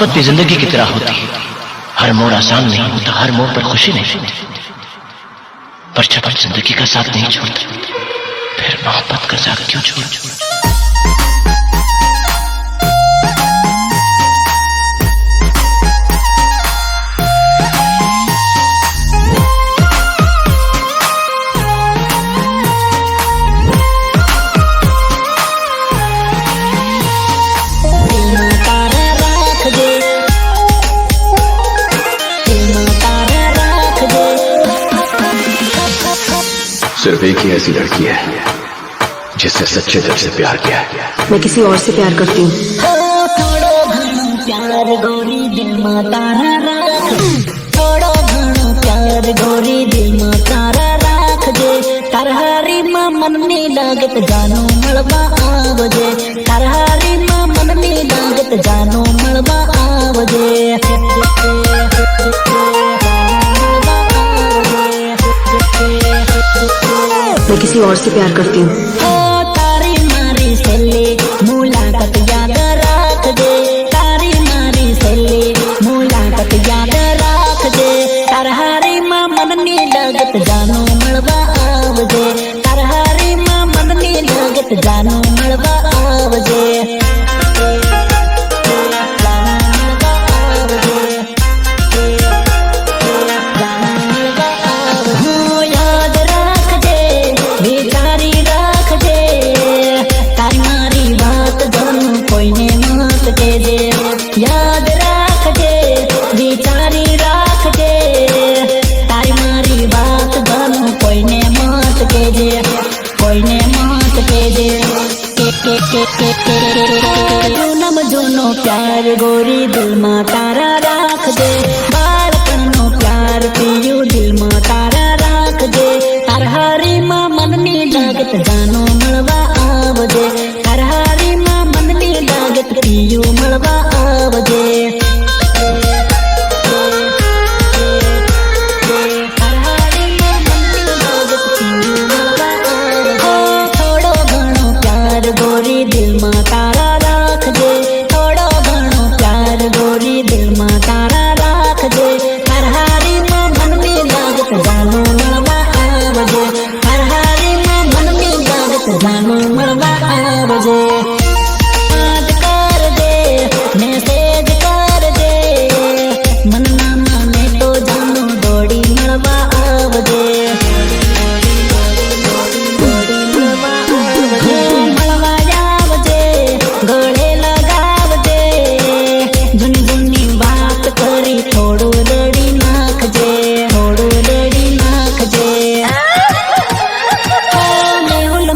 मोहब्बत भी जिंदगी की तरह होती है, हर मोड़ आसान नहीं होता, हर मोड़ पर खुशी नहीं होती, पर जब हम जिंदगी का साथ नहीं छोड़ते फिर मोहब्बत का साथ क्यों छोड़। सिर्फ एक ही ऐसी लड़की है जिससे सच्चे दिल से प्यार किया है। मैं किसी और से प्यार करती हूँ। थोड़ो घणो प्यार गोरी दिल में तारा राख, थोड़ो घणो प्यार गोरी दिल में तारा राख जे, तरहारी मां मन में लागत जानो मलबा आवजे, तरहारी मां मन में लागत जानो मलबा आवजे। मैं किसी और से प्यार करती हूँ। तारी मारी सहेली मुलाकात याद राख दे, तारी मारी सहेली मुलाकात याद राख दे, तरहारी मां मन में लागत जानो मलबा आवजे, तरहारी मां मन में लागत जानो मलबा आवजे। याद राख जे विचारी राख जे, तारी मारी बात जानो कोई ने मत के जे, कोई ने मत के जे। जूनम जूनो प्यार गोरी दिल में तारा राख दे, बालपन नो प्यार पियो दिल में तारा राख दे, तरहारी मां मन में लागत जानो मलबा आवजे, तरहारी मां मन में लागत पियो मलबा आवजे। थोड़ो घणो प्यार गोरी दिल में तारा राख जे, थोड़ो घणो प्यार गोरी दिल में तारा